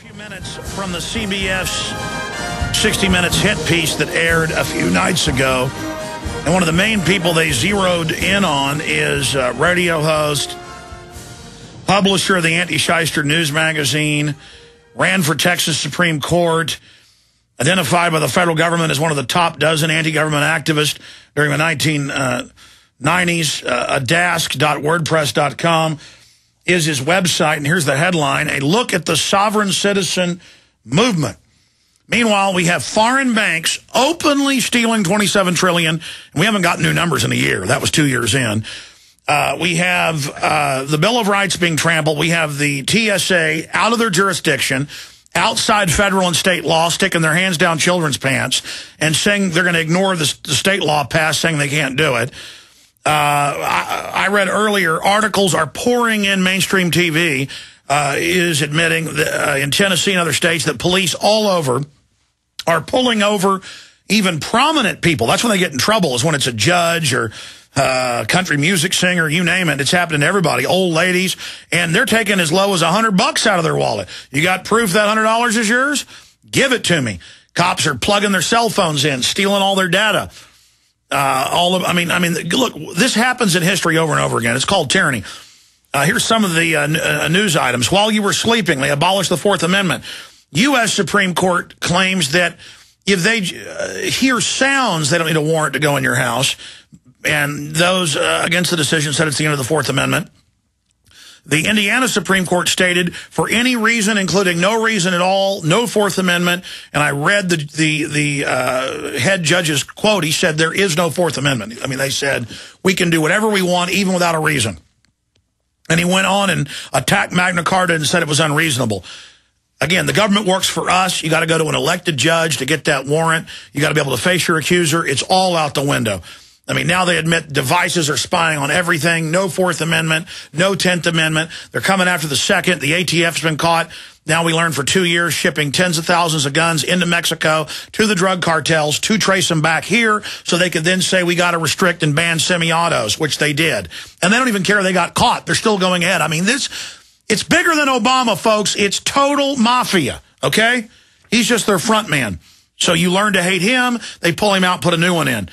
Few minutes from the CBS 60 Minutes hit piece that aired a few nights ago. And one of the main people they zeroed in on is radio host, publisher of the Anti-Shyster News magazine, ran for Texas Supreme Court, identified by the federal government as one of the top dozen anti-government activists during the 1990s. Adask.wordpress.com is his website, and here's the headline: a look at the sovereign citizen movement. Meanwhile, we have foreign banks openly stealing $27 trillion, and we haven't got new numbers in a year. That was 2 years in. We have the Bill of Rights being trampled. We have the TSA out of their jurisdiction, outside federal and state law, sticking their hands down children's pants and saying they're going to ignore the state law passed, saying they can't do it. I read earlier, articles are pouring in mainstream TV, is admitting that, in Tennessee and other states that police all over are pulling over even prominent people. That's when they get in trouble, is when it's a judge or country music singer, you name it. It's happening to everybody, old ladies, and they're taking as low as $100 out of their wallet. You got proof that $100 is yours? Give it to me. Cops are plugging their cell phones in, stealing all their data. I mean, look, this happens in history over and over again. It's called tyranny. Here's some of the news items. While you were sleeping, they abolished the Fourth Amendment. U.S. Supreme Court claims that if they hear sounds, they don't need a warrant to go in your house. And those against the decision said it's the end of the Fourth Amendment. The Indiana Supreme Court stated, for any reason, including no reason at all, no Fourth Amendment. And I read the head judge's quote. He said there is no Fourth Amendment. I mean, they said we can do whatever we want, even without a reason. And he went on and attacked Magna Carta and said it was unreasonable. Again, the government works for us. You got to go to an elected judge to get that warrant. You got to be able to face your accuser. It's all out the window. I mean, now they admit devices are spying on everything. No Fourth Amendment, no 10th Amendment. They're coming after the Second. The ATF's been caught. Now we learned for 2 years shipping tens of thousands of guns into Mexico to the drug cartels to trace them back here so they could then say we got to restrict and ban semi-autos, which they did. And they don't even care they got caught. They're still going ahead. I mean, it's bigger than Obama, folks. It's total mafia, okay? He's just their front man. So you learn to hate him, they pull him out, put a new one in.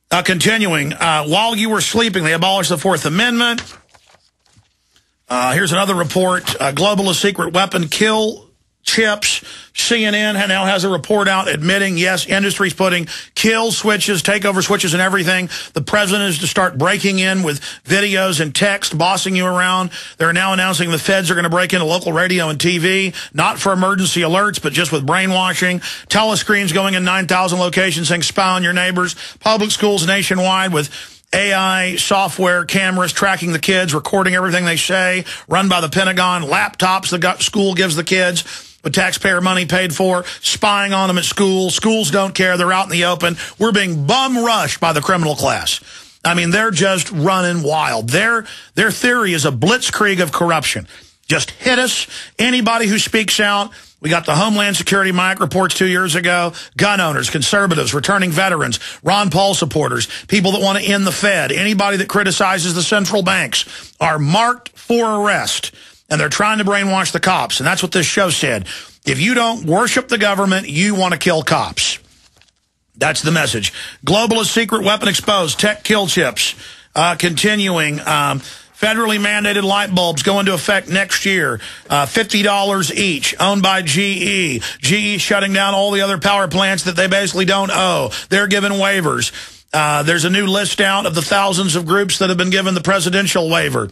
Continuing, while you were sleeping, they abolished the Fourth Amendment. Here's another report. Globalist secret weapon kill chips. CNN now has a report out admitting, yes, industry's putting kill switches, takeover switches and everything. The president is to start breaking in with videos and text, bossing you around. They're now announcing the feds are going to break into local radio and TV, not for emergency alerts, but just with brainwashing. Telescreens going in 9,000 locations saying spy on your neighbors. Public schools nationwide with AI software, cameras tracking the kids, recording everything they say, run by the Pentagon, laptops the school gives the kids with taxpayer money paid for, spying on them at school. Schools don't care. They're out in the open. We're being bum rushed by the criminal class. I mean, they're just running wild. Their theory is a blitzkrieg of corruption. Just hit us. Anybody who speaks out. We got the Homeland Security Mike reports 2 years ago. Gun owners, conservatives, returning veterans, Ron Paul supporters, people that want to end the Fed, anybody that criticizes the central banks are marked for arrest. And they're trying to brainwash the cops. And that's what this show said. If you don't worship the government, you want to kill cops. That's the message. Globalist secret weapon exposed. Tech kill chips. Continuing. Federally mandated light bulbs go into effect next year. $50 each, owned by GE. GE shutting down all the other power plants that they basically don't owe. They're given waivers. There's a new list out of the thousands of groups that have been given the presidential waiver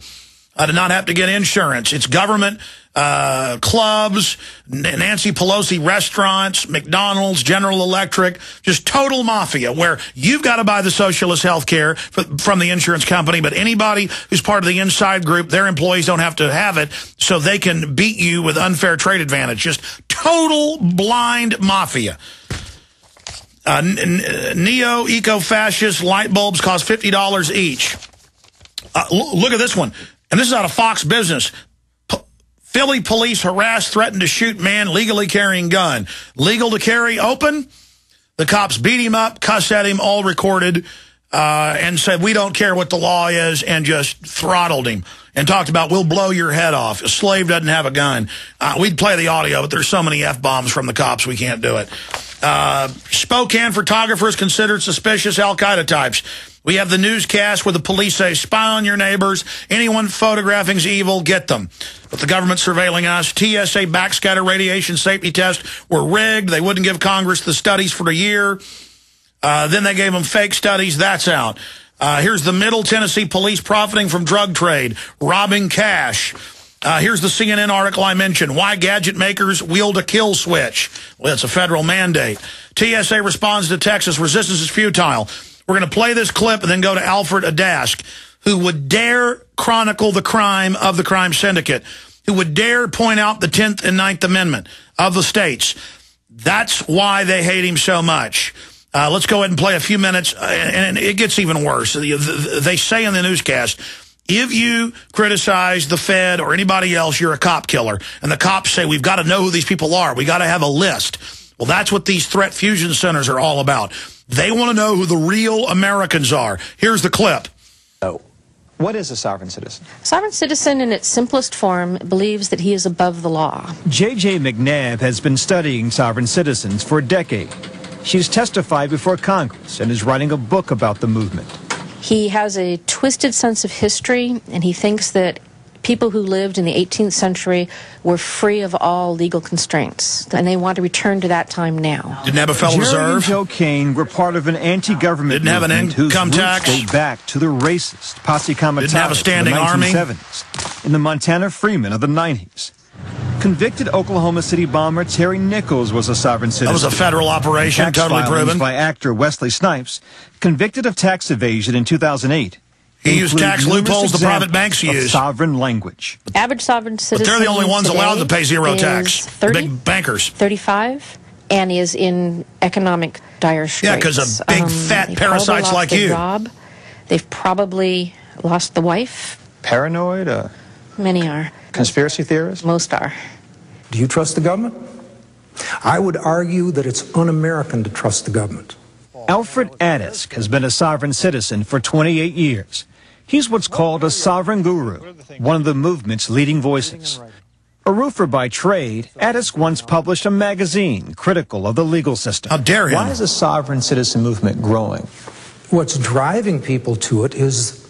to not have to get insurance. It's government, clubs, Nancy Pelosi restaurants, McDonald's, General Electric, just total mafia where you've got to buy the socialist health care from the insurance company, but anybody who's part of the inside group, their employees don't have to have it so they can beat you with unfair trade advantage. Just total blind mafia. Neo-eco-fascist light bulbs cost $50 each. Look at this one. And this is out of Fox Business. Philly police harass, threatened to shoot man legally carrying gun. Legal to carry, open. The cops beat him up, cuss at him, all recorded. and said, we don't care what the law is, and just throttled him and talked about, we'll blow your head off. A slave doesn't have a gun. We'd play the audio, but there's so many F-bombs from the cops, we can't do it. Spokane photographers considered suspicious Al-Qaeda types. We have the newscast where the police say, spy on your neighbors. Anyone photographing's evil, get them. But the government's surveilling us. TSA backscatter radiation safety tests were rigged. They wouldn't give Congress the studies for a year. Then they gave them fake studies. That's out. Here's the Middle Tennessee police profiting from drug trade, robbing cash. Here's the CNN article I mentioned. Why gadget makers wield a kill switch. Well, it's a federal mandate. TSA responds to Texas. Resistance is futile. We're going to play this clip and then go to Alfred Adask, who would dare chronicle the crime of the crime syndicate, who would dare point out the 10th and 9th Amendment of the states. That's why they hate him so much. Let's go ahead and play a few minutes, and it gets even worse. They say in the newscast, if you criticize the Fed or anybody else, you're a cop killer. And the cops say, we've got to know who these people are. We've got to have a list. Well, that's what these threat fusion centers are all about. They want to know who the real Americans are. Here's the clip. Oh. What is a sovereign citizen? A sovereign citizen, in its simplest form, believes that he is above the law. J.J. McNabb has been studying sovereign citizens for a decade. She's testified before Congress and is writing a book about the movement. He has a twisted sense of history, and he thinks that people who lived in the 18th century were free of all legal constraints, and they want to return to that time now. Didn't have a Federal Jerry Reserve. and Joe Kane were part of an anti-government Didn't have an movement whose income roots tax. date back to the racist Posse Comitatus Didn't have a standing of the army. 1970s, in the Montana Freemen of the 90s. Convicted Oklahoma City bomber Terry Nichols was a sovereign citizen. That was a federal operation, Tax totally filings proven. by actor Wesley Snipes, convicted of tax evasion in 2008. He used tax include loopholes the numerous private banks examples of use. sovereign language. Average sovereign citizen But they're the only ones today allowed to pay zero is tax. 30, Big bankers. 35, and is in economic dire straits. Yeah, 'cause of big fat they've parasites probably lost like their you. job. They've probably lost the wife. Paranoid? Many are. Conspiracy theorist? Most are. Do you trust the government? I would argue that it's un-American to trust the government. Alfred Adask has been a sovereign citizen for 28 years. He's what's called a sovereign guru, one of the movement's leading voices. A roofer by trade, Adask once published a magazine critical of the legal system. How dare him? Why is the sovereign citizen movement growing? What's driving people to it is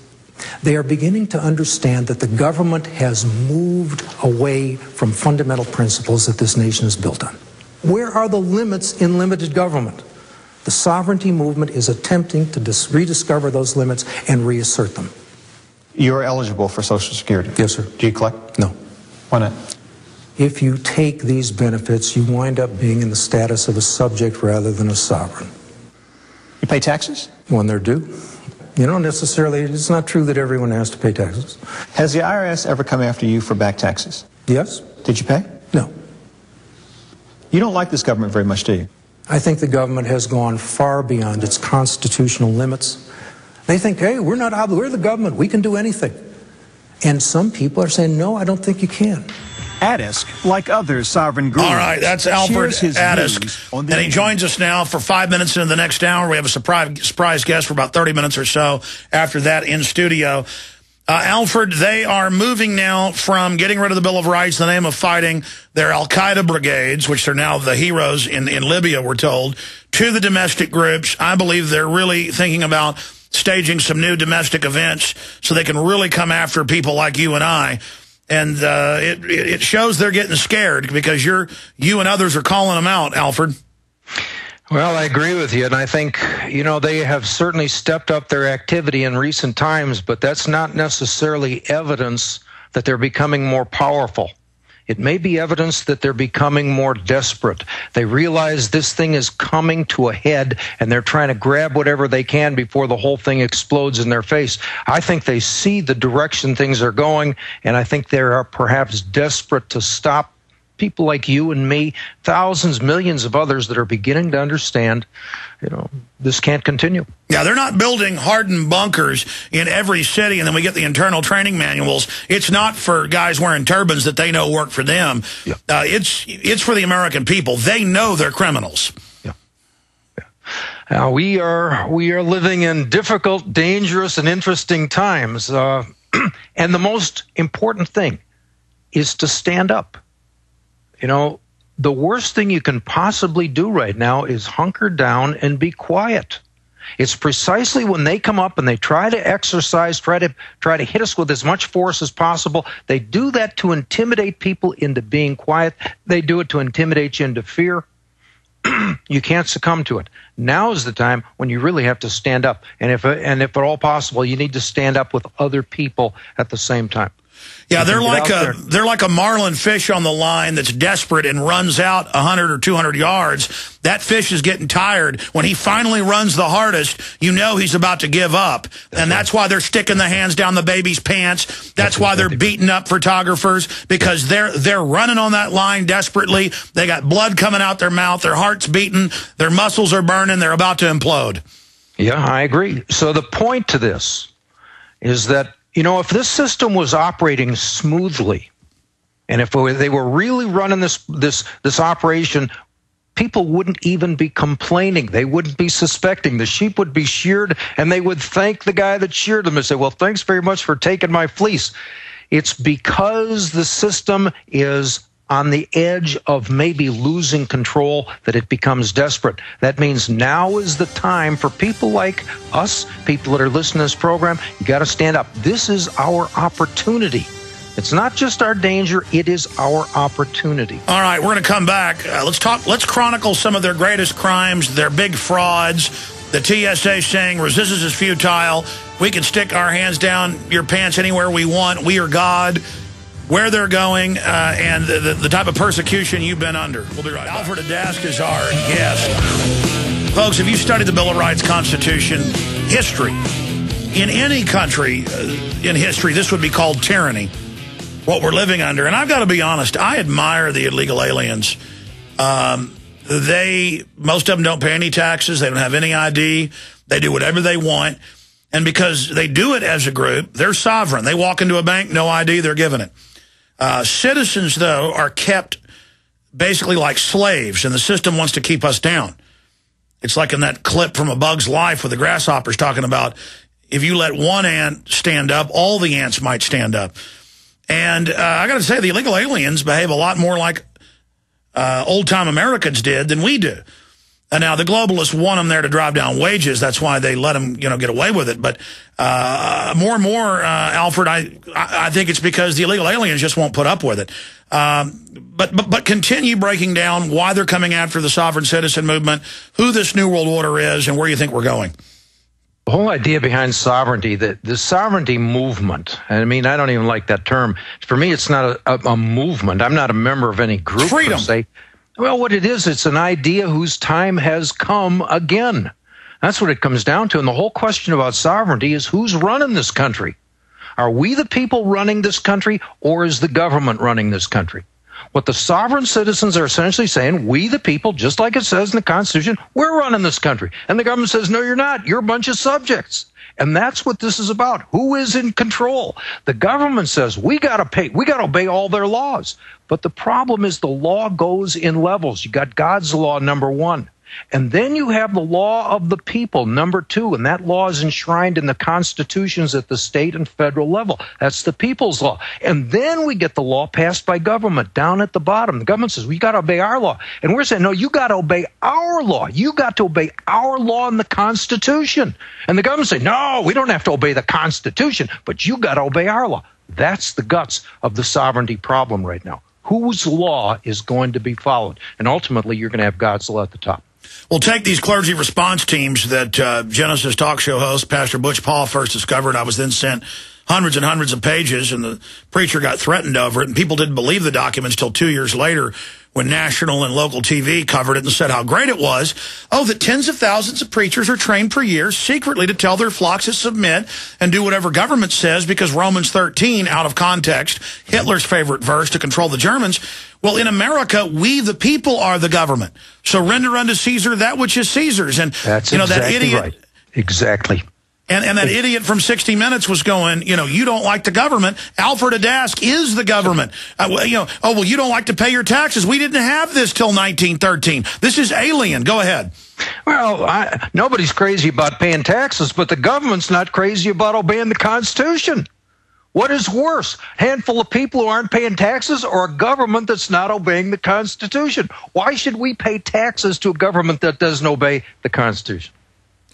they are beginning to understand that the government has moved away from fundamental principles that this nation is built on. Where are the limits in limited government? The sovereignty movement is attempting to rediscover those limits and reassert them. You're eligible for Social Security. Yes, sir. Do you collect? No. Why not? If you take these benefits, you wind up being in the status of a subject rather than a sovereign. You pay taxes? When they're due. You don't necessarily, it's not true that everyone has to pay taxes. Has the IRS ever come after you for back taxes? Yes? Did you pay? No. You don't like this government very much, do you? I think the government has gone far beyond its constitutional limits. They think, hey, we're the government, we can do anything. And some people are saying, no, I don't think you can. Adask, like other sovereign gurus, All right, that's Alfred shares his Adask. views on the And he joins us now for 5 minutes into the next hour. We have a surprise guest for about 30 minutes or so after that in studio. Alfred, they are moving now from getting rid of the Bill of Rights in the name of fighting their al-Qaeda brigades, which are now the heroes in Libya, we're told, to the domestic groups. I believe they're really thinking about staging some new domestic events so they can really come after people like you and I. And it shows they're getting scared because you and others are calling them out, Alfred. Well, I agree with you, and I think, they have certainly stepped up their activity in recent times, but that's not necessarily evidence that they're becoming more powerful. It may be evidence that they're becoming more desperate. They realize this thing is coming to a head, and they're trying to grab whatever they can before the whole thing explodes in their face. I think they see the direction things are going, and I think they are perhaps desperate to stop people like you and me, thousands, millions of others that are beginning to understand, this can't continue. Yeah, they're not building hardened bunkers in every city, and then we get the internal training manuals. It's not for guys wearing turbans that they know work for them. Yeah. It's for the American people. They know they're criminals. Yeah. We are living in difficult, dangerous, and interesting times. And the most important thing is to stand up. You know, the worst thing you can possibly do right now is hunker down and be quiet. It's precisely when they come up and they try to exercise, try to hit us with as much force as possible. They do that to intimidate people into being quiet. They do it to intimidate you into fear. You can't succumb to it. Now is the time when you really have to stand up. And if at all possible, you need to stand up with other people at the same time. Yeah, they're like a marlin fish on the line that's desperate and runs out 100 or 200 yards. That fish is getting tired. When he finally runs the hardest, you know he's about to give up. And that's why they're sticking the hands down the baby's pants. That's why they're beating up photographers, because they're running on that line desperately. They got blood coming out their mouth. Their heart's beating. Their muscles are burning. They're about to implode. Yeah, I agree. So the point to this is that, you know, if this system was operating smoothly, and if they were really running this operation, people wouldn't even be complaining. They wouldn't be suspecting. The sheep would be sheared, and they would thank the guy that sheared them and say, well, thanks very much for taking my fleece. It's because the system is on the edge of maybe losing control that it becomes desperate. That means now is the time for people like us, people that are listening to this program. You got to stand up. This is our opportunity. It's not just our danger, it is our opportunity. All right, we're going to come back. Let's chronicle some of their greatest crimes, their big frauds. The TSA saying resistance is futile. We can stick our hands down your pants anywhere we want. We are God. Where they're going, and the type of persecution you've been under. We'll be right back. Alfred Adask is our guest. Folks, if you studied the Bill of Rights, Constitution, history, in any country in history, this would be called tyranny, what we're living under. And I've got to be honest, I admire the illegal aliens. Most of them don't pay any taxes. They don't have any ID. They do whatever they want. And because they do it as a group, they're sovereign. They walk into a bank, no ID, they're given it. Citizens, though, are kept basically like slaves, and the system wants to keep us down. It's like in that clip from A Bug's Life with the grasshoppers talking about if you let one ant stand up, all the ants might stand up. And I got to say, the illegal aliens behave a lot more like old-time Americans did than we do. And now the globalists want them there to drive down wages. That's why they let them, get away with it. But more and more, Alfred, I think it's because the illegal aliens just won't put up with it. But continue breaking down why they're coming after the sovereign citizen movement, who this New World Order is, and where you think we're going. The whole idea behind sovereignty, the sovereignty movement, I mean, I don't even like that term. For me, it's not a movement. I'm not a member of any group, freedom. Per se. Well, what it is, it's an idea whose time has come again. That's what it comes down to. And the whole question about sovereignty is who's running this country? Are we the people running this country, or is the government running this country? What the sovereign citizens are essentially saying, we the people, just like it says in the Constitution, we're running this country. And the government says, no, you're not. You're a bunch of subjects. And that's what this is about. Who is in control? The government says, we got to obey all their laws. But the problem is the law goes in levels. You got God's law, number one. And then you have the law of the people, number two, and that law is enshrined in the constitutions at the state and federal level. That's the people's law. And then we get the law passed by government down at the bottom. The government says, we got to obey our law. And we're saying, no, you got to obey our law. You got to obey our law and the Constitution. And the government say, no, we don't have to obey the Constitution, but you got to obey our law. That's the guts of the sovereignty problem right now. Whose law is going to be followed? And ultimately, you're going to have God's law at the top. Well, take these clergy response teams that Genesis talk show host Pastor Butch Paul first discovered. I was then sent hundreds and hundreds of pages, and the preacher got threatened over it, and people didn't believe the documents till 2 years later when national and local TV covered it and said how great it was. Oh, that tens of thousands of preachers are trained per year secretly to tell their flocks to submit and do whatever government says because Romans 13, out of context, Hitler's favorite verse to control the Germans. Well, in America, we the people are the government. So render unto Caesar that which is Caesar's. And that's that exactly idiot, right. Exactly. And that idiot from 60 Minutes was going, you don't like the government. Alfred Adask is the government. You don't like to pay your taxes. We didn't have this till 1913. This is alien. Go ahead. Well, nobody's crazy about paying taxes, but the government's not crazy about obeying the Constitution. What is worse, a handful of people who aren't paying taxes or a government that's not obeying the Constitution? Why should we pay taxes to a government that doesn't obey the Constitution?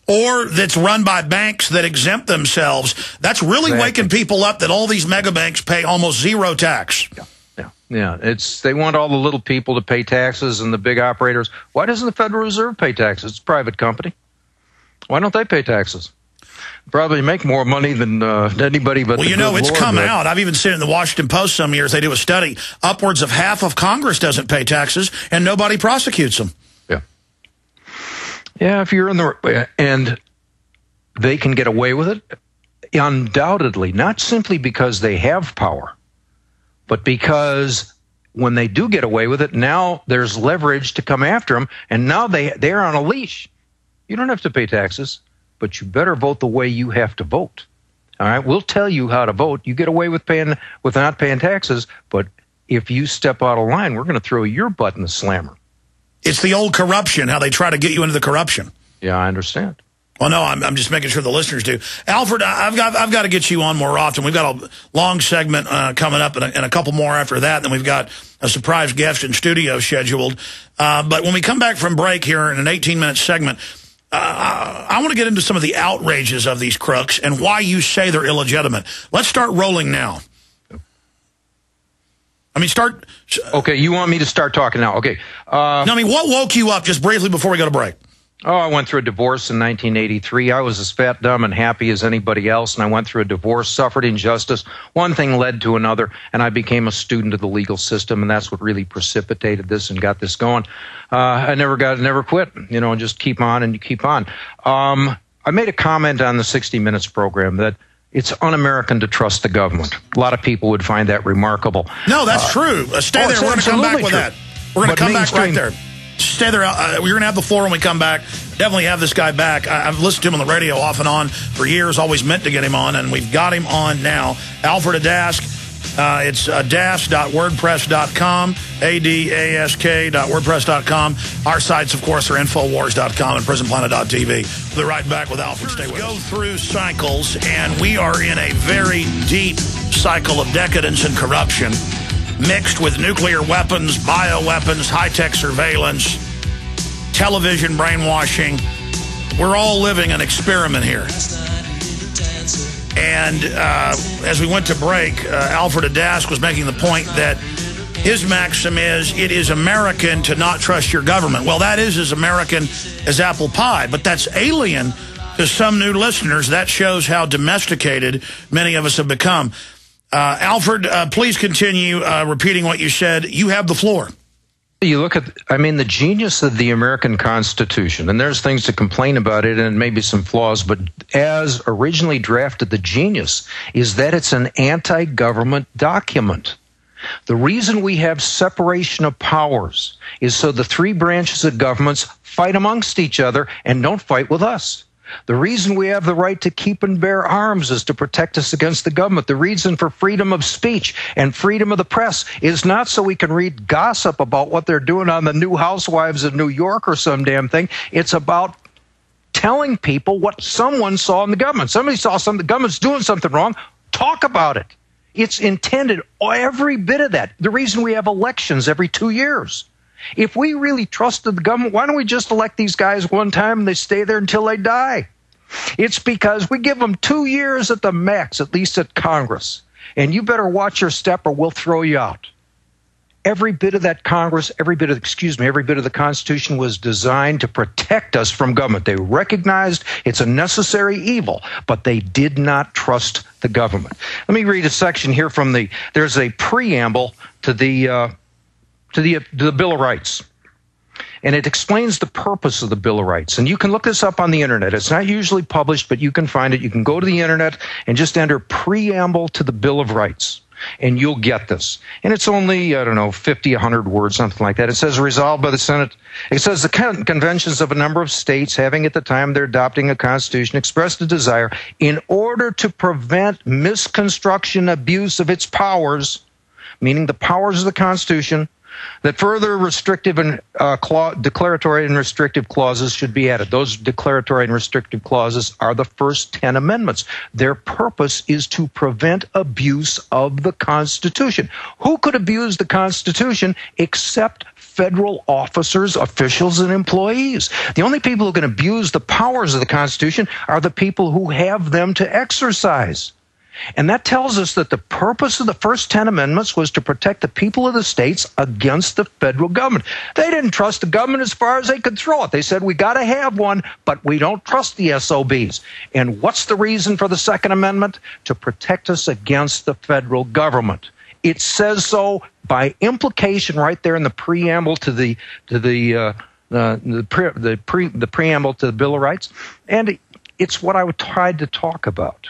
Or that's run by banks that exempt themselves. That's really waking people up that all these mega banks pay almost zero tax. Yeah. They want all the little people to pay taxes and the big operators. Why doesn't the Federal Reserve pay taxes? It's a private company. Why don't they pay taxes? Probably make more money than anybody but the it's Lord come would. out. I've even seen it in the Washington Post some years. They do a study. Upwards of half of Congress doesn't pay taxes, and nobody prosecutes them. Yeah, if you're in the... And they can get away with it, undoubtedly, not simply because they have power, but because when they do get away with it, now there's leverage to come after them, and now they're on a leash. You don't have to pay taxes, but you better vote the way you have to vote. All right, we'll tell you how to vote. You get away with not paying taxes, but if you step out of line, we're going to throw your butt in the slammer. It's the old corruption, how they try to get you into the corruption. Yeah, I understand. Well, no, I'm just making sure the listeners do. Alfred, I've got to get you on more often. We've got a long segment coming up and a couple more after that. Then we've got a surprise guest in studio scheduled. But when we come back from break here in an 18-minute segment, I want to get into some of the outrages of these crooks and why you say they're illegitimate. Let's start rolling now. Start... Okay, you want me to start talking now? Okay. What woke you up just briefly before we go to break? Oh, I went through a divorce in 1983. I was as fat, dumb, and happy as anybody else, and I went through a divorce, suffered injustice. One thing led to another, and I became a student of the legal system, and that's what really precipitated this and got this going. I never quit, just keep on and you keep on. I made a comment on the 60 Minutes program that it's un-American to trust the government. A lot of people would find that remarkable. No, that's true. Stay there. We're going to come back with that. We're going to come back right there. Stay there. We're going to have the floor when we come back. Definitely have this guy back. I've listened to him on the radio off and on for years, always meant to get him on, and we've got him on now. Alfred Adask. It's adask.wordpress.com, adask.wordpress.com. Our sites, of course, are Infowars.com and PrisonPlanet.tv. We'll be right back with Alfred. Stay with us. Go through cycles, and we are in a very deep cycle of decadence and corruption, mixed with nuclear weapons, bioweapons, high-tech surveillance, television brainwashing. We're all living an experiment here. And as we went to break, Alfred Adask was making the point that his maxim is, it is American to not trust your government. Well, that is as American as apple pie, but that's alien to some new listeners. That shows how domesticated many of us have become. Alfred, please continue repeating what you said. You have the floor. You look at, the genius of the American Constitution, and there's things to complain about it and maybe some flaws, but as originally drafted, the genius is that it's an anti-government document. The reason we have separation of powers is so the three branches of governments fight amongst each other and don't fight with us. The reason we have the right to keep and bear arms is to protect us against the government. The reason for freedom of speech and freedom of the press is not so we can read gossip about what they're doing on the New Housewives of New York or some damn thing. It's about telling people what someone saw in the government. Somebody saw the government's doing something wrong. Talk about it. It's intended, every bit of that. The reason we have elections every 2 years. If we really trusted the government, why don't we just elect these guys one time and they stay there until they die? It's because we give them 2 years at the max, at least at Congress. And you better watch your step or we'll throw you out. Every bit of that Congress, every bit of the Constitution was designed to protect us from government. They recognized it's a necessary evil, but they did not trust the government. Let me read a section here from there's a preamble to the Bill of Rights. And it explains the purpose of the Bill of Rights. And you can look this up on the internet. It's not usually published, but you can find it. You can go to the internet and just enter preamble to the Bill of Rights. and you'll get this. And it's only, 50, 100 words, something like that. It says, resolved by the Senate. It says the conventions of a number of states having at the time they're adopting a constitution expressed a desire in order to prevent misconstruction, abuse of its powers, meaning the powers of the Constitution, that further restrictive and declaratory and restrictive clauses should be added. Those declaratory and restrictive clauses are the first 10 amendments. Their purpose is to prevent abuse of the Constitution. Who could abuse the Constitution except federal officers, officials, and employees? The only people who can abuse the powers of the Constitution are the people who have them to exercise. And that tells us that the purpose of the first 10 amendments was to protect the people of the states against the federal government. They didn't trust the government as far as they could throw it. They said, we got to have one, but we don't trust the SOBs. And what's the reason for the Second Amendment? To protect us against the federal government. It says so by implication right there in the preamble to the preamble to the Bill of Rights. And it's what I tried to talk about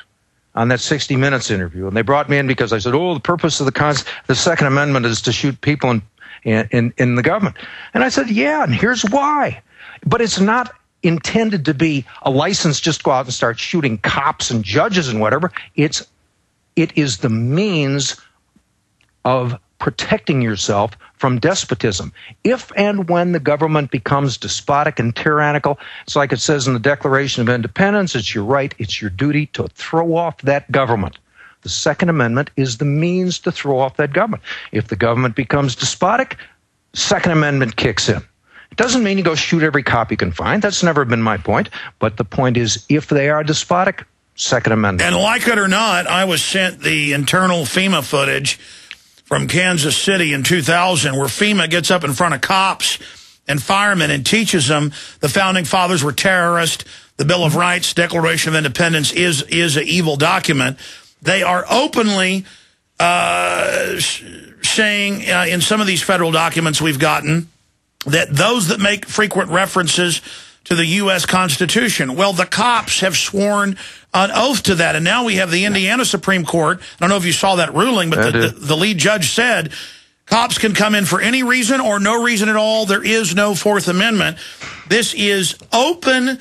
on that 60 Minutes interview. And they brought me in because I said, the purpose of the Second Amendment is to shoot people in the government. And I said, yeah, and here's why. But it's not intended to be a license just to go out and start shooting cops and judges and whatever. It is the means of protecting yourself from despotism. If and when the government becomes despotic and tyrannical, it's like it says in the Declaration of Independence, it's your right, it's your duty to throw off that government. The Second Amendment is the means to throw off that government. If the government becomes despotic, Second Amendment kicks in. It doesn't mean you go shoot every cop you can find. That's never been my point. But the point is, if they are despotic, Second Amendment. And like it or not, I was sent the internal FEMA footage from Kansas City in 2000, where FEMA gets up in front of cops and firemen and teaches them the Founding Fathers were terrorists. The Bill of Rights, Declaration of Independence is an evil document. They are openly saying in some of these federal documents we've gotten that those that make frequent references to the U.S. Constitution, well, the cops have sworn an oath to that. And now we have the Indiana Supreme Court. I don't know if you saw that ruling, but the lead judge said cops can come in for any reason or no reason at all. There is no Fourth Amendment. This is open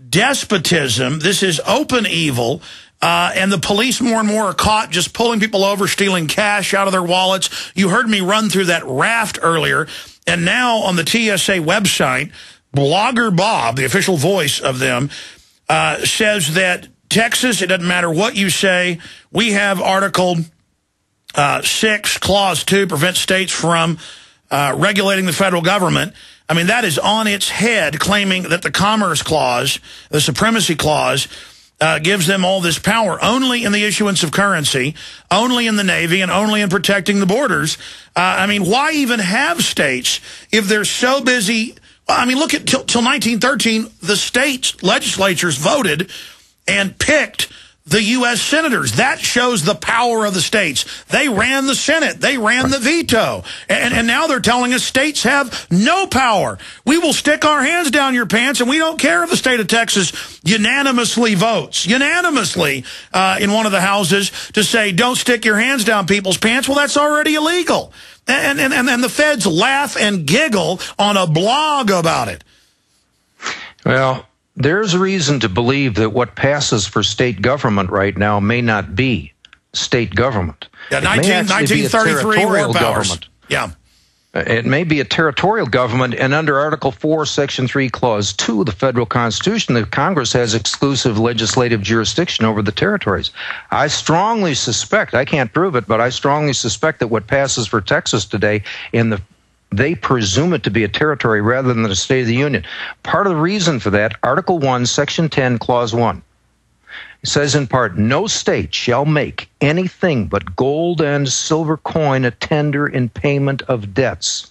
despotism. This is open evil. And the police more and more are caught just pulling people over, stealing cash out of their wallets. You heard me run through that raft earlier. And now on the TSA website, Blogger Bob, the official voice of them, says that Texas, it doesn't matter what you say, we have Article 6, Clause 2, prevents states from regulating the federal government. I mean, that is on its head, claiming that the Commerce Clause, the Supremacy Clause, gives them all this power only in the issuance of currency, only in the Navy, and only in protecting the borders. I mean, why even have states if they're so busy? I mean, look at till 1913, the state legislatures voted and picked the U.S. senators. That shows the power of the states. They ran the Senate. They ran the veto. And now they're telling us states have no power. We will stick our hands down your pants, and we don't care if the state of Texas unanimously votes, in one of the houses to say, don't stick your hands down people's pants. Well, that's already illegal. And the feds laugh and giggle on a blog about it. Well, there's reason to believe that what passes for state government right now may not be state government. Yeah, 1933 war powers. Government. Yeah. It may be a territorial government, and under Article 4, Section 3, Clause 2 of the federal Constitution, the Congress has exclusive legislative jurisdiction over the territories. I strongly suspect, I can't prove it, but I strongly suspect that what passes for Texas today they presume it to be a territory rather than a state of the union. Part of the reason for that, Article 1, Section 10, Clause 1. It says in part, no state shall make anything but gold and silver coin a tender in payment of debts.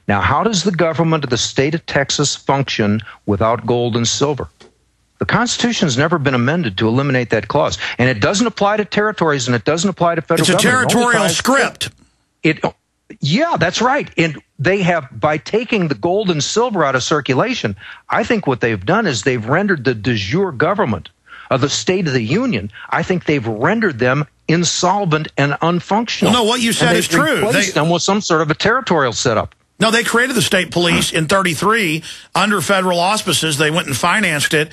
Now, how does the government of the state of Texas function without gold and silver? The Constitution has never been amended to eliminate that clause. And it doesn't apply to territories, and it doesn't apply to federal government. It's a territorial script. Yeah, that's right. And they have, by taking the gold and silver out of circulation, I think what they've done is they've rendered the de jure government of the State of the Union, I think they've rendered them insolvent and unfunctional. Well, no, what you said is true. Replaced them with some sort of a territorial setup. No, they created the state police in 1933 under federal auspices. They went and financed it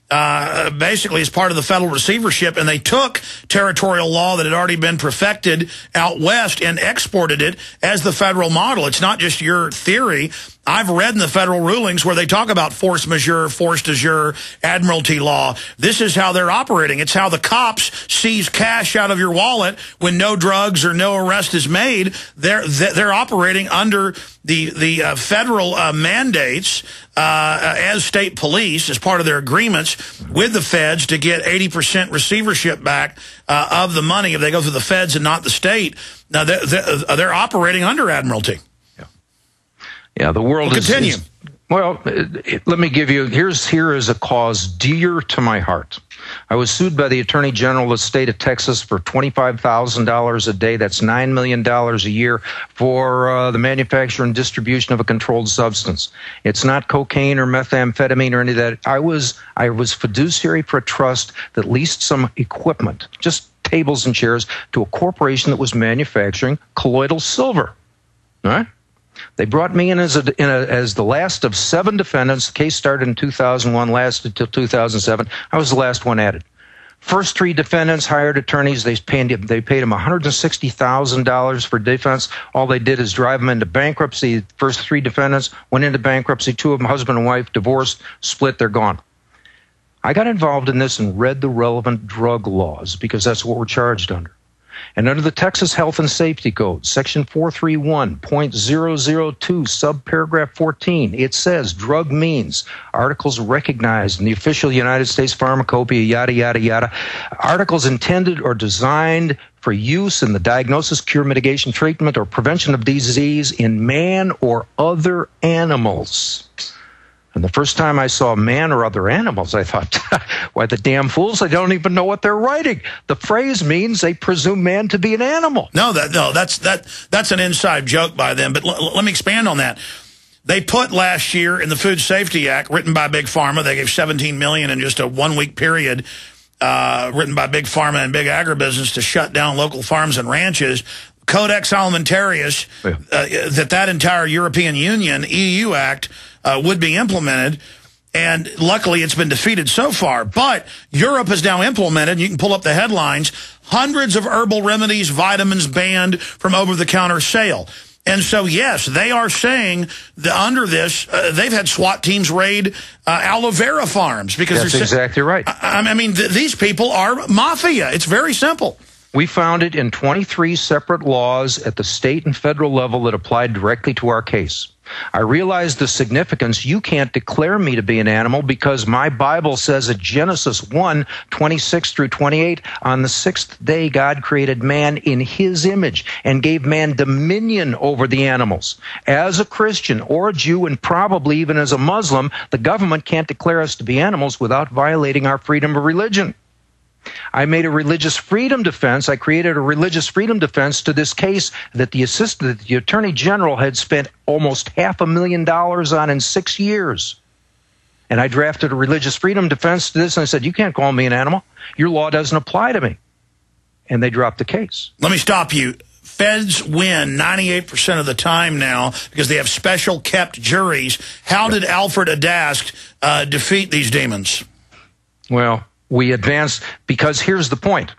basically as part of the federal receivership, and they took territorial law that had already been perfected out west and exported it as the federal model. It's not just your theory. I've read in the federal rulings where they talk about force majeure, force de jure, admiralty law. This is how they're operating. It's how the cops seize cash out of your wallet when no drugs or no arrest is made. They're operating under the federal mandates as state police as part of their agreements with the feds to get 80% receivership back of the money if they go through the feds and not the state. Now, they're operating under admiralty. Yeah, the world is... Continue. Well, let me give you, here is a cause dear to my heart. I was sued by the Attorney General of the state of Texas for $25,000 a day. That's $9 million a year for the manufacture and distribution of a controlled substance. It's not cocaine or methamphetamine or any of that. I was fiduciary for a trust that leased some equipment, just tables and chairs, to a corporation that was manufacturing colloidal silver. All right? They brought me in as the last of 7 defendants. The case started in 2001, lasted till 2007. I was the last one added. First 3 defendants hired attorneys. They paid them $160,000 for defense. All they did is drive them into bankruptcy. First 3 defendants went into bankruptcy. 2 of them, husband and wife, divorced, split, they're gone. I got involved in this and read the relevant drug laws because that's what we're charged under. And under the Texas Health and Safety Code, Section 431.002, subparagraph 14, it says drug means articles recognized in the official United States Pharmacopoeia, yada, yada, yada, articles intended or designed for use in the diagnosis, cure, mitigation, treatment, or prevention of disease in man or other animals. And the first time I saw man or other animals, I thought, why the damn fools, they don't even know what they're writing. The phrase means they presume man to be an animal. That's an inside joke by them. But let me expand on that. They put last year in the Food Safety Act, written by Big Pharma, they gave $17 million in just a 1-week period, written by Big Pharma and Big Agribusiness to shut down local farms and ranches. Codex Alimentarius, that entire European Union, EU Act, would be implemented, and luckily it's been defeated so far. But Europe has now implemented, you can pull up the headlines, hundreds of herbal remedies, vitamins banned from over-the-counter sale. And so, yes, they are saying that under this, they've had SWAT teams raid aloe vera farms. Because that's exactly right. I mean, these people are mafia. It's very simple. We found it in 23 separate laws at the state and federal level that applied directly to our case. I realized the significance. You can't declare me to be an animal because my Bible says at Genesis 1:26 through 28, on the 6th day God created man in his image and gave man dominion over the animals. As a Christian or a Jew, and probably even as a Muslim, the government can't declare us to be animals without violating our freedom of religion. I made a religious freedom defense. I created a religious freedom defense to this case that the Attorney General had spent almost $500,000 on in 6 years. And I drafted a religious freedom defense to this, and I said, you can't call me an animal. Your law doesn't apply to me. And they dropped the case. Let me stop you. Feds win 98% of the time now because they have special kept juries. How did Alfred Adask defeat these demons? Well, we advance because here's the point.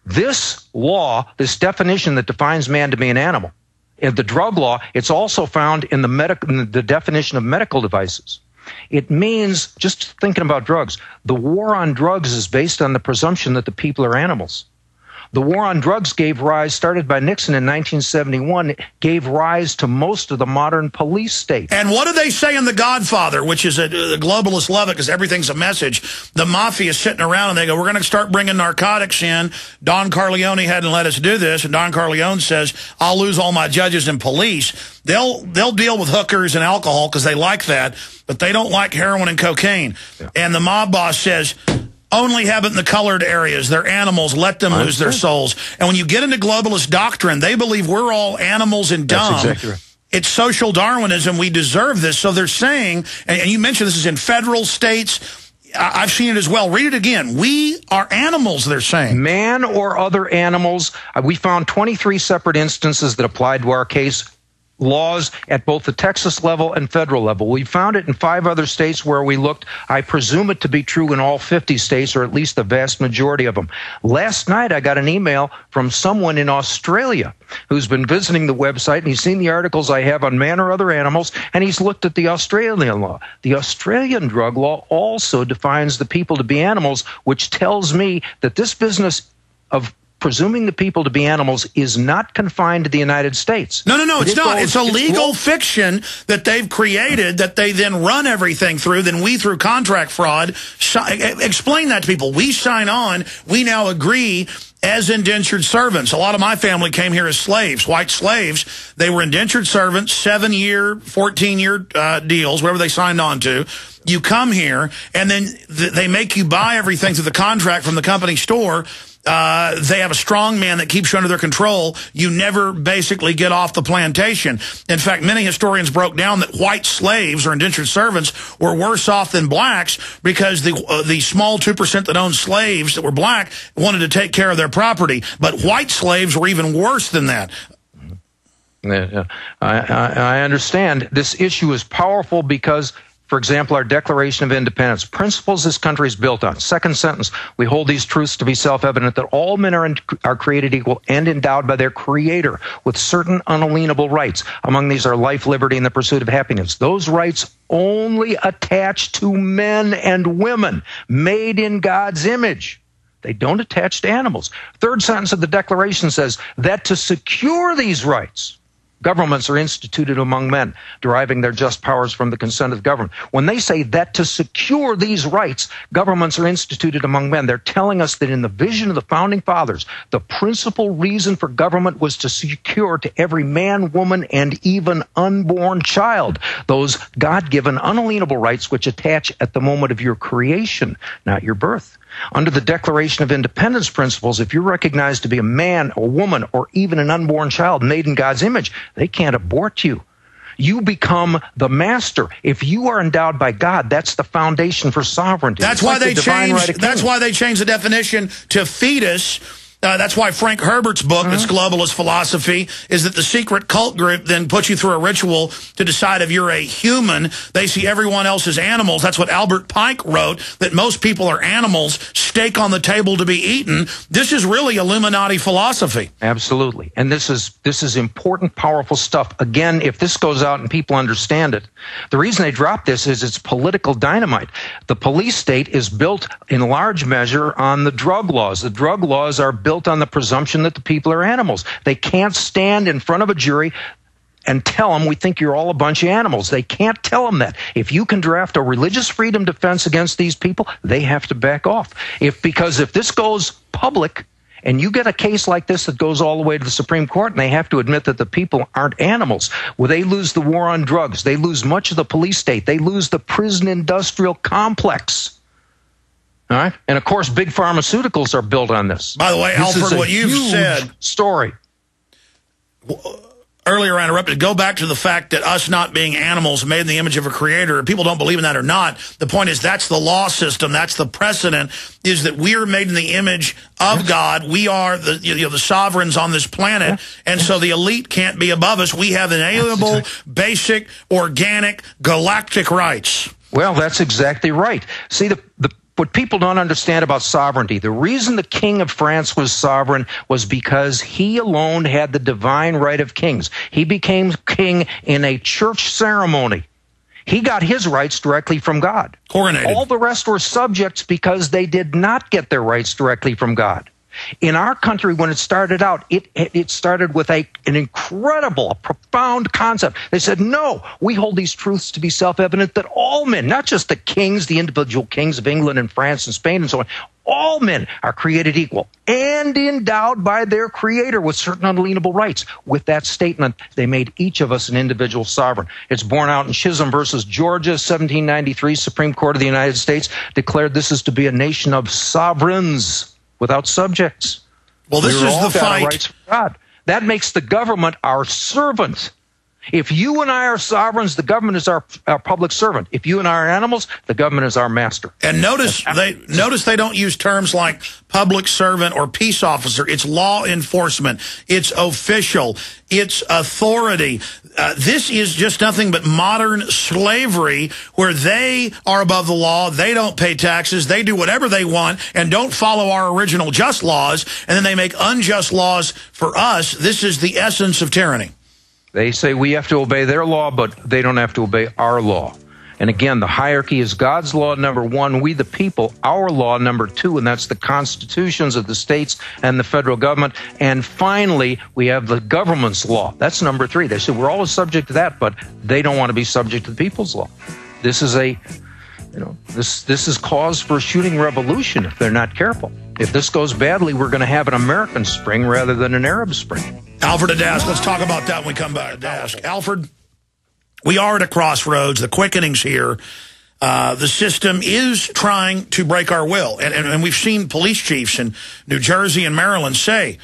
This law, this definition that defines man to be an animal, in the drug law, it's also found in the definition of medical devices. It means, just thinking about drugs, the war on drugs is based on the presumption that the people are animals. The war on drugs started by Nixon in 1971, gave rise to most of the modern police states. And what do they say in The Godfather, which is the globalists love it because everything's a message. The mafia is sitting around and they go, we're going to start bringing narcotics in. Don Corleone hadn't let us do this. And Don Corleone says, I'll lose all my judges and police. They'll deal with hookers and alcohol because they like that, but they don't like heroin and cocaine. Yeah. And the mob boss says, only have it in the colored areas. They're animals. Let them lose their souls. And when you get into globalist doctrine, they believe we're all animals and dumb. That's exactly right. It's social Darwinism. We deserve this. So they're saying, and you mentioned this is in federal states, I've seen it as well. Read it again. We are animals, they're saying. Man or other animals. We found 23 separate instances that applied to our case. Laws at both the Texas level and federal level. We found it in 5 other states where we looked. I presume it to be true in all 50 states, or at least the vast majority of them. Last night, I got an email from someone in Australia who's been visiting the website, and he's seen the articles I have on man or other animals, and he's looked at the Australian law. The Australian drug law also defines the people to be animals, which tells me that this business of presuming the people to be animals is not confined to the United States. No, it's not. It's a legal fiction that they've created that they then run everything through. Then we, through contract fraud, explain that to people. We sign on. We now agree as indentured servants. A lot of my family came here as slaves, white slaves. They were indentured servants, 7-year, 14-year deals, whatever they signed on to. You come here, and then they make you buy everything through the contract from the company store. They have a strong man that keeps you under their control. You never basically get off the plantation. In fact, many historians broke down that white slaves or indentured servants were worse off than blacks because the small 2% that owned slaves that were black wanted to take care of their property. But white slaves were even worse than that. I understand. This issue is powerful because, for example, our Declaration of Independence, principles this country is built on. Second sentence, we hold these truths to be self-evident that all men are created equal and endowed by their Creator with certain unalienable rights. Among these are life, liberty, and the pursuit of happiness. Those rights only attach to men and women made in God's image. They don't attach to animals. Third sentence of the Declaration says that to secure these rights, governments are instituted among men, deriving their just powers from the consent of the government. When they say that to secure these rights, governments are instituted among men, they're telling us that in the vision of the Founding Fathers, the principal reason for government was to secure to every man, woman, and even unborn child those God-given unalienable rights which attach at the moment of your creation, not your birth. Under the Declaration of Independence principles, if you're recognized to be a man, a woman, or even an unborn child made in God's image, they can't abort you. You become the master. If you are endowed by God, that's the foundation for sovereignty. That's why they changed. That's why they changed the definition to fetus. That's why Frank Herbert's book, that's Globalist Philosophy, is that the secret cult group then puts you through a ritual to decide if you're a human. They see everyone else as animals. That's what Albert Pike wrote, that most people are animals, steak on the table to be eaten. This is really Illuminati philosophy. Absolutely. And this is important, powerful stuff. Again, if this goes out and people understand it, the reason they drop this is it's political dynamite. The police state is built in large measure on the drug laws. The drug laws are built on the presumption that the people are animals. They can't stand in front of a jury and tell them we think you're all a bunch of animals. They can't tell them that. If you can draft a religious freedom defense against these people, they have to back off. Because if this goes public and you get a case like this that goes all the way to the Supreme Court and they have to admit that the people aren't animals, well, they lose the war on drugs. They lose much of the police state. They lose the prison industrial complex. All right? And, of course, big pharmaceuticals are built on this. By the way, Alfred, what you've said... story. Earlier I interrupted. Go back to the fact that us not being animals made in the image of a creator, people don't believe in that or not. The point is that's the law system. That's the precedent, is that we are made in the image of God. We are the sovereigns on this planet. And so the elite can't be above us. We have inalienable, basic, organic, galactic rights. Well, that's exactly right. See, what people don't understand about sovereignty, the reason the King of France was sovereign was because he alone had the divine right of kings. He became king in a church ceremony. He got his rights directly from God. Coronated. All the rest were subjects because they did not get their rights directly from God. In our country, when it started out, it started with an incredible, a profound concept. They said, no, we hold these truths to be self-evident that all men, not just the kings, the individual kings of England and France and Spain and so on, all men are created equal and endowed by their Creator with certain unalienable rights. With that statement, they made each of us an individual sovereign. It's borne out in Chisholm versus Georgia, 1793. Supreme Court of the United States declared this is to be a nation of sovereigns without subjects. Well, this is the fight. Rights from God. That makes the government our servant. If you and I are sovereigns, the government is our public servant. If you and I are animals, the government is our master. And notice they don't use terms like public servant or peace officer. It's law enforcement. It's official. It's authority. This is just nothing but modern slavery where they are above the law. They don't pay taxes. They do whatever they want and don't follow our original just laws. And then they make unjust laws for us. This is the essence of tyranny. They say we have to obey their law, but they don't have to obey our law. And again, the hierarchy is God's law, number one, we the people, our law, number two, and that's the constitutions of the states and the federal government. And finally, we have the government's law. That's number three. They say we're always subject to that, but they don't want to be subject to the people's law. This is this is cause for a shooting revolution if they're not careful. If this goes badly, we're going to have an American Spring rather than an Arab Spring. Alfred at Dask, let's talk about that when we come back to Dask. Alfred, we are at a crossroads. The quickening's here. The system is trying to break our will. And we've seen police chiefs in New Jersey and Maryland say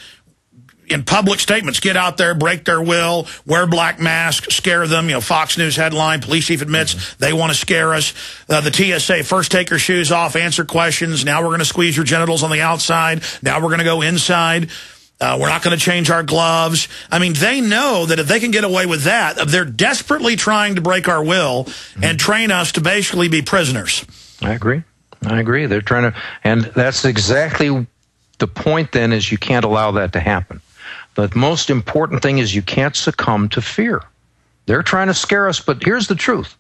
in public statements, get out there, break their will, wear black masks, scare them. You know, Fox News headline, police chief admits they want to scare us. The TSA, first take your shoes off, answer questions. Now we're going to squeeze your genitals on the outside. Now we're going to go inside. We're not going to change our gloves. I mean, they know that if they can get away with that, they're desperately trying to break our will and train us to basically be prisoners. I agree. They're trying to, and that's exactly the point then, is you can't allow that to happen. The most important thing is you can't succumb to fear. They're trying to scare us, but here's the truth.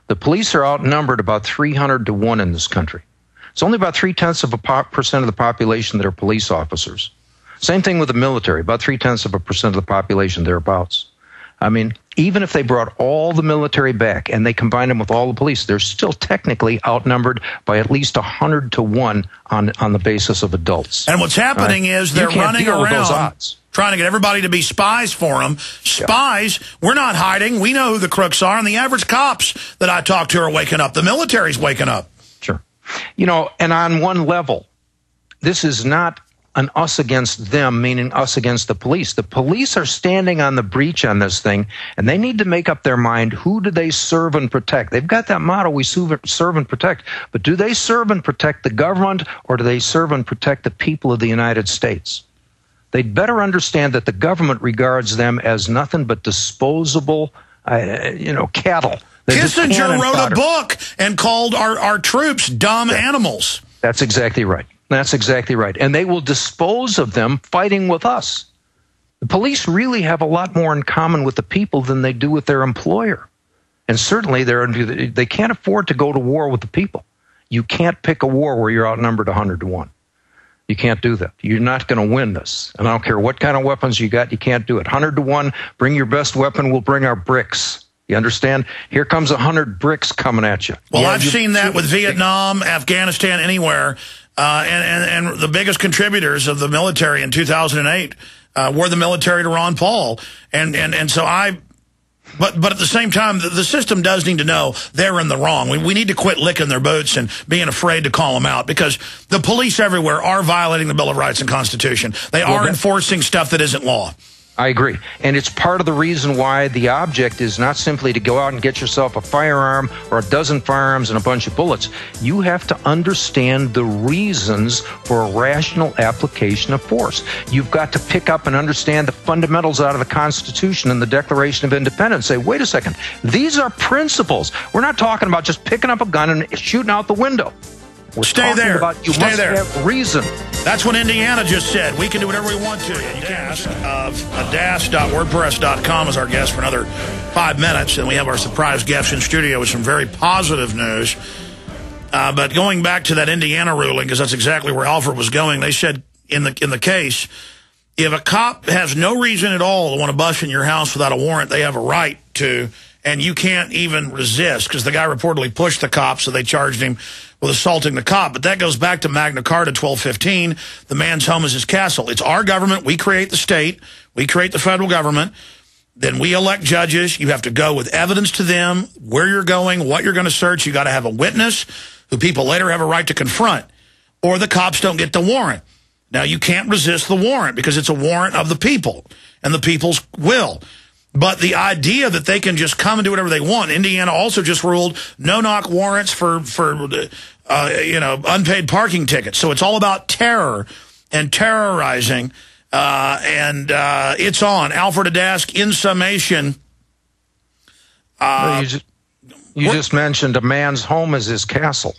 The police are outnumbered about 300 to 1 in this country. It's only about 0.3% of the population that are police officers. Same thing with the military, about 0.3% of the population, thereabouts. I mean, even if they brought all the military back and they combined them with all the police, they're still technically outnumbered by at least 100 to 1 on the basis of adults. And what's happening is they're running around trying to get everybody to be spies for them. Spies, we're not hiding. We know who the crooks are, and the average cops that I talk to are waking up. The military's waking up. Sure. You know, and on one level, this is not an us against them, meaning us against the police. The police are standing on the breach on this thing, and they need to make up their mind, who do they serve and protect? They've got that motto, we serve and protect, but do they serve and protect the government, or do they serve and protect the people of the United States? They'd better understand that the government regards them as nothing but disposable, cattle. Kissinger wrote a book and called our troops dumb animals. That's exactly right. That's exactly right. And they will dispose of them fighting with us. The police really have a lot more in common with the people than they do with their employer. And certainly they can't afford to go to war with the people. You can't pick a war where you're outnumbered 100 to 1. You can't do that. You're not going to win this. And I don't care what kind of weapons you got, you can't do it. 100 to 1, bring your best weapon, we'll bring our bricks. You understand? Here comes 100 bricks coming at you. Well, I've seen that with Vietnam, Afghanistan, anywhere. And the biggest contributors of the military in 2008 were the military to Ron Paul. And so but at the same time, the system does need to know they're in the wrong. We need to quit licking their boots and being afraid to call them out, because the police everywhere are violating the Bill of Rights and Constitution. They are enforcing stuff that isn't law. I agree. And it's part of the reason why the object is not simply to go out and get yourself a firearm or a dozen firearms and a bunch of bullets. You have to understand the reasons for a rational application of force. You've got to pick up and understand the fundamentals out of the Constitution and the Declaration of Independence. Say, wait a second, these are principles. We're not talking about just picking up a gun and shooting out the window. We're Stay there. About you Stay must there. have reason. That's what Indiana just said. We can do whatever we want to. You can ask dash.wordpress.com as our guest for another 5 minutes, and we have our surprise guest in studio with some very positive news. But going back to that Indiana ruling, because that's exactly where Alfred was going, they said in the case, if a cop has no reason at all to want to bust in your house without a warrant, they have a right to, and you can't even resist, because the guy reportedly pushed the cop, so they charged him with assaulting the cop. But that goes back to Magna Carta 1215. The man's home is his castle. It's our government. We create the state. We create the federal government. Then we elect judges. You have to go with evidence to them, where you're going, what you're going to search. You got to have a witness who people later have a right to confront, or the cops don't get the warrant. Now, you can't resist the warrant because it's a warrant of the people and the people's will. But the idea that they can just come and do whatever they want. Indiana also just ruled no-knock warrants for unpaid parking tickets. So it's all about terror and terrorizing. It's on. Alfred Adask, in summation. You just mentioned a man's home is his castle.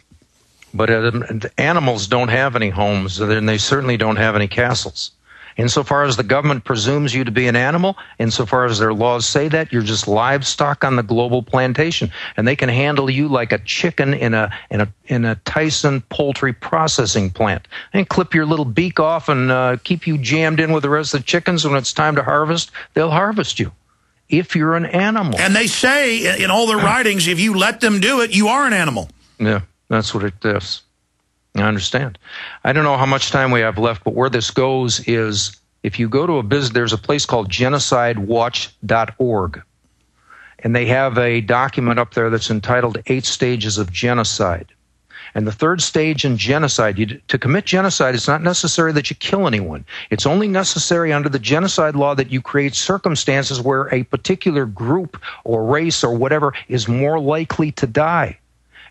But animals don't have any homes, and they certainly don't have any castles. Insofar as the government presumes you to be an animal, insofar as their laws say that, you're just livestock on the global plantation, and they can handle you like a chicken in a Tyson poultry processing plant. And clip your little beak off and keep you jammed in with the rest of the chickens. When it's time to harvest, they'll harvest you. If you're an animal. And they say in all their writings, if you let them do it, you are an animal. Yeah, that's what it is. I understand. I don't know how much time we have left, but where this goes is if you go to a business, there's a place called genocidewatch.org, and they have a document up there that's entitled 8 Stages of Genocide. And the third stage in genocide, to commit genocide, it's not necessary that you kill anyone. It's only necessary under the genocide law that you create circumstances where a particular group or race or whatever is more likely to die.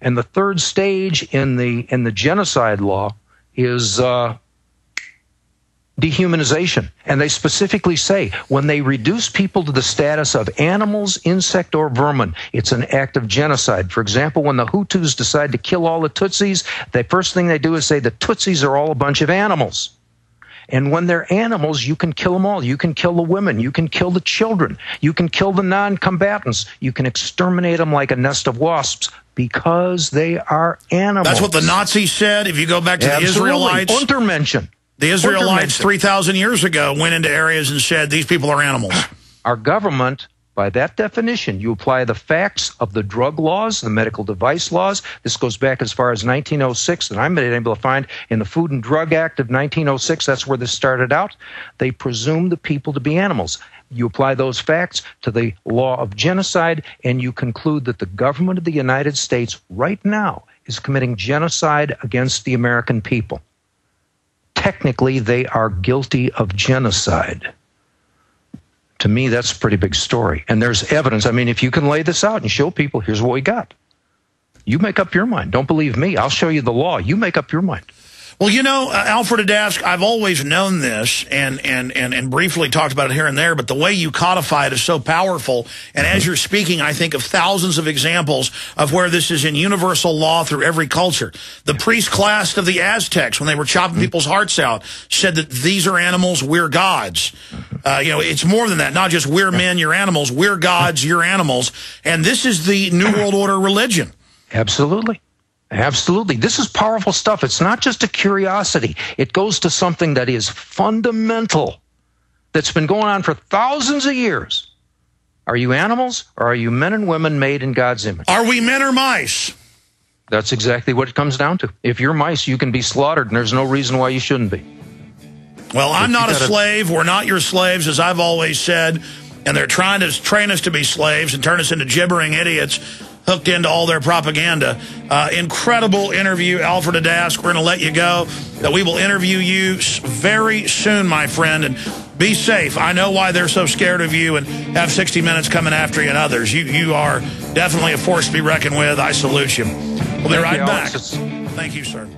And the third stage in the genocide law is dehumanization. And they specifically say when they reduce people to the status of animals, insect, or vermin, it's an act of genocide. For example, when the Hutus decide to kill all the Tutsis, the first thing they do is say the Tutsis are all a bunch of animals. And when they're animals, you can kill them all. You can kill the women. You can kill the children. You can kill the non-combatants. You can exterminate them like a nest of wasps because they are animals. That's what the Nazis said. If you go back to the Israelites. Untermenschen. The Israelites 3,000 years ago went into areas and said, these people are animals. Our government, by that definition, you apply the facts of the drug laws, the medical device laws. This goes back as far as 1906, and I've been able to find in the Food and Drug Act of 1906, that's where this started out. They presume the people to be animals. You apply those facts to the law of genocide, and you conclude that the government of the United States right now is committing genocide against the American people. Technically, they are guilty of genocide. To me, that's a pretty big story. And there's evidence. I mean, if you can lay this out and show people, here's what we got. You make up your mind. Don't believe me. I'll show you the law. You make up your mind. Well, you know, Alfred Adask, I've always known this and briefly talked about it here and there, but the way you codify it is so powerful. And as you're speaking, I think of thousands of examples of where this is in universal law through every culture. The priest class of the Aztecs, when they were chopping people's hearts out, said that these are animals, we're gods. You know, it's more than that. Not just we're men, you're animals. We're gods, you're animals. And this is the New World Order religion. Absolutely. Absolutely. This is powerful stuff. It's not just a curiosity. It goes to something that is fundamental, that's been going on for thousands of years. Are you animals, or are you men and women made in God's image? Are we men or mice? That's exactly what it comes down to. If you're mice, you can be slaughtered, and there's no reason why you shouldn't be. Well, I'm not a slave. We're not your slaves, as I've always said. And they're trying to train us to be slaves and turn us into gibbering idiots hooked into all their propaganda. Incredible interview, Alfred Adask. We're going to let you go. That we will interview you very soon, my friend. And be safe. I know why they're so scared of you and have 60 Minutes coming after you and others. You are definitely a force to be reckoned with. I salute you. We'll be right back. Thank you, sir.